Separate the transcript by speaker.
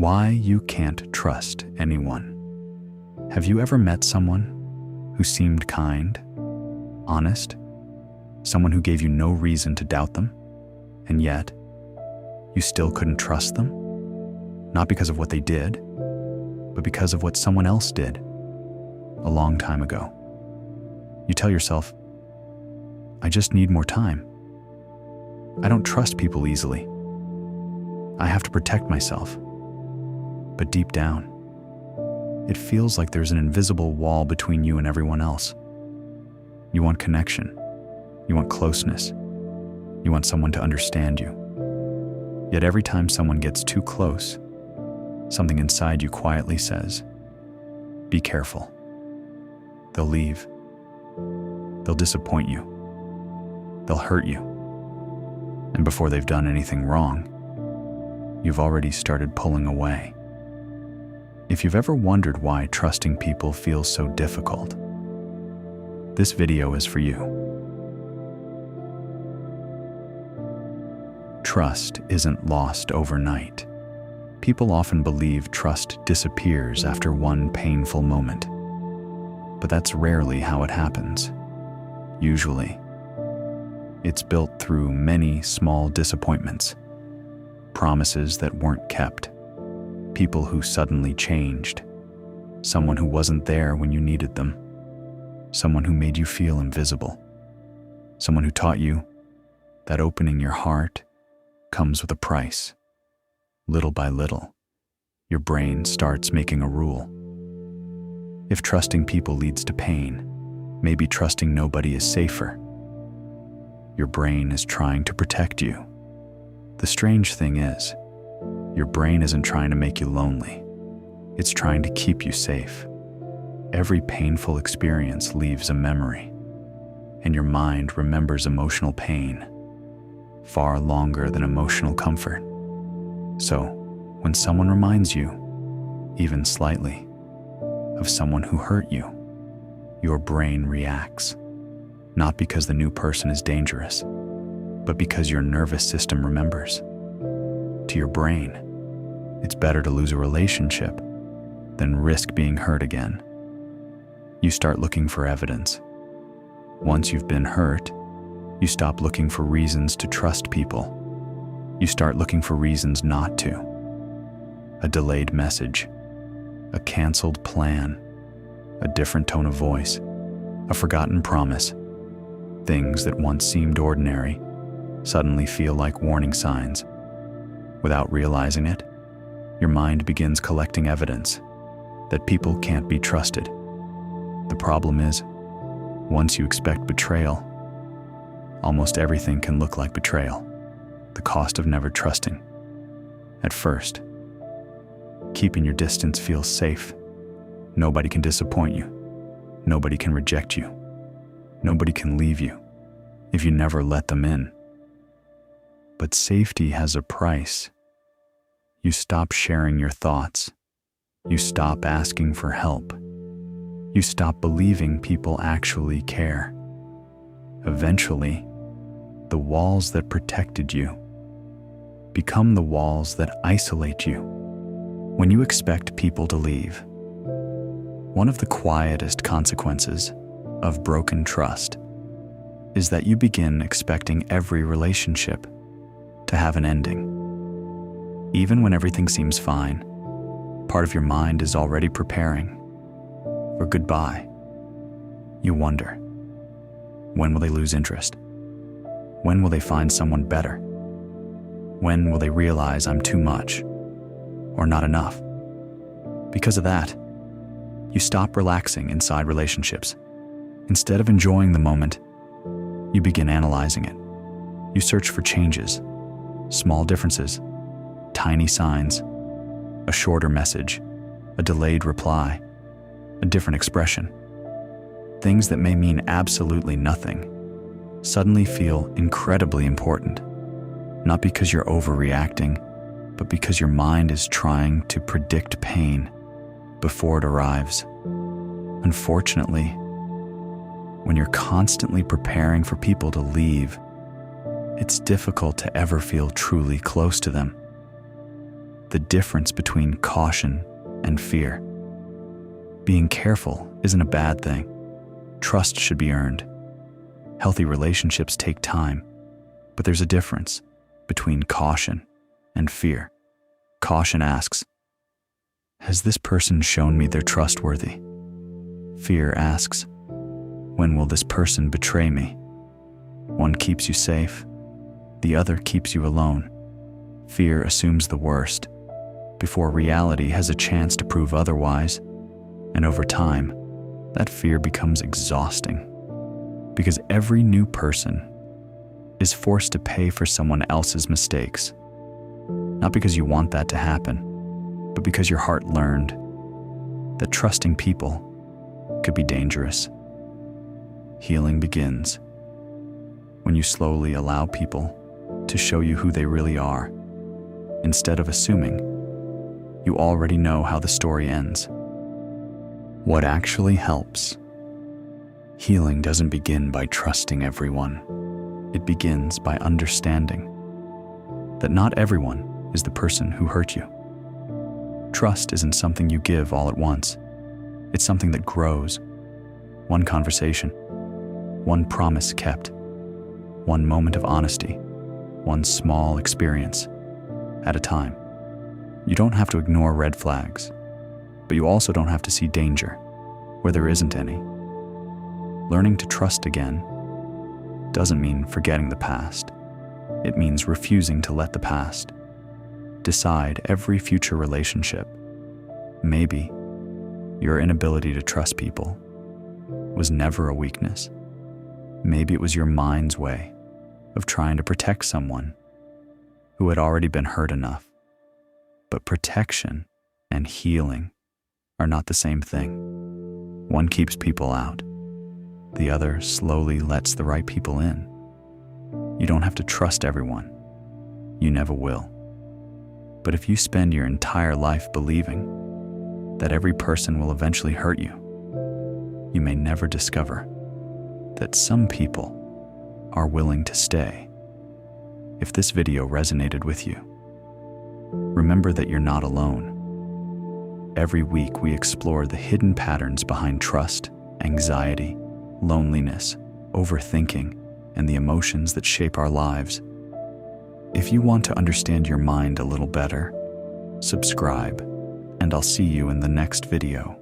Speaker 1: Why you can't trust anyone. Have you ever met someone who seemed kind, honest, someone who gave you no reason to doubt them, and yet you still couldn't trust them? Not because of what they did, but because of what someone else did a long time ago. You tell yourself, I just need more time. I don't trust people easily. I have to protect myself. But deep down, it feels like there's an invisible wall between you and everyone else. You want connection. You want closeness. You want someone to understand you. Yet every time someone gets too close, something inside you quietly says, be careful. They'll leave. They'll disappoint you. They'll hurt you. And before they've done anything wrong, you've already started pulling away. If you've ever wondered why trusting people feels so difficult, this video is for you. Trust isn't lost overnight. People often believe trust disappears after one painful moment, but that's rarely how it happens. Usually, it's built through many small disappointments, promises that weren't kept, people who suddenly changed, someone who wasn't there when you needed them, someone who made you feel invisible, someone who taught you that opening your heart comes with a price. Little by little, your brain starts making a rule. If trusting people leads to pain, maybe trusting nobody is safer. Your brain is trying to protect you. The strange thing is, your brain isn't trying to make you lonely. It's trying to keep you safe. Every painful experience leaves a memory, and your mind remembers emotional pain far longer than emotional comfort. So, when someone reminds you, even slightly, of someone who hurt you, your brain reacts, not because the new person is dangerous, but because your nervous system remembers. To your brain, it's better to lose a relationship than risk being hurt again. You start looking for evidence. Once you've been hurt, you stop looking for reasons to trust people. You start looking for reasons not to. A delayed message, a canceled plan, a different tone of voice, a forgotten promise. Things that once seemed ordinary suddenly feel like warning signs. Without realizing it, your mind begins collecting evidence that people can't be trusted. The problem is, once you expect betrayal, almost everything can look like betrayal, the cost of never trusting. At first, keeping your distance feels safe. Nobody can disappoint you. Nobody can reject you. Nobody can leave you if you never let them in. But safety has a price. You stop sharing your thoughts. You stop asking for help. You stop believing people actually care. Eventually, the walls that protected you become the walls that isolate you. When you expect people to leave, one of the quietest consequences of broken trust is that you begin expecting every relationship to have an ending. Even when everything seems fine, part of your mind is already preparing for goodbye. You wonder, when will they lose interest? When will they find someone better? When will they realize I'm too much or not enough? Because of that, you stop relaxing inside relationships. Instead of enjoying the moment, you begin analyzing it. You search for changes, small differences, tiny signs, a shorter message, a delayed reply, a different expression. Things that may mean absolutely nothing suddenly feel incredibly important, not because you're overreacting, but because your mind is trying to predict pain before it arrives. Unfortunately, when you're constantly preparing for people to leave, it's difficult to ever feel truly close to them. the difference between caution and fear. Being careful isn't a bad thing. Trust should be earned. Healthy relationships take time, but there's a difference between caution and fear. Caution asks, has this person shown me they're trustworthy? Fear asks, when will this person betray me? One keeps you safe, the other keeps you alone. Fear assumes the worst, before reality has a chance to prove otherwise. And over time, that fear becomes exhausting, because every new person is forced to pay for someone else's mistakes. Not because you want that to happen, but because your heart learned that trusting people could be dangerous. Healing begins when you slowly allow people to show you who they really are, instead of assuming you already know how the story ends. What actually helps? Healing doesn't begin by trusting everyone. It begins by understanding that not everyone is the person who hurt you. Trust isn't something you give all at once. It's something that grows. One conversation, one promise kept, one moment of honesty, one small experience at a time. You don't have to ignore red flags, but you also don't have to see danger where there isn't any. Learning to trust again doesn't mean forgetting the past. It means refusing to let the past decide every future relationship. Maybe your inability to trust people was never a weakness. Maybe it was your mind's way of trying to protect someone who had already been hurt enough. But protection and healing are not the same thing. One keeps people out. The other slowly lets the right people in. You don't have to trust everyone. You never will. But if you spend your entire life believing that every person will eventually hurt you, you may never discover that some people are willing to stay. If this video resonated with you, remember that you're not alone. Every week we explore the hidden patterns behind trust, anxiety, loneliness, overthinking, and the emotions that shape our lives. If you want to understand your mind a little better, subscribe, and I'll see you in the next video.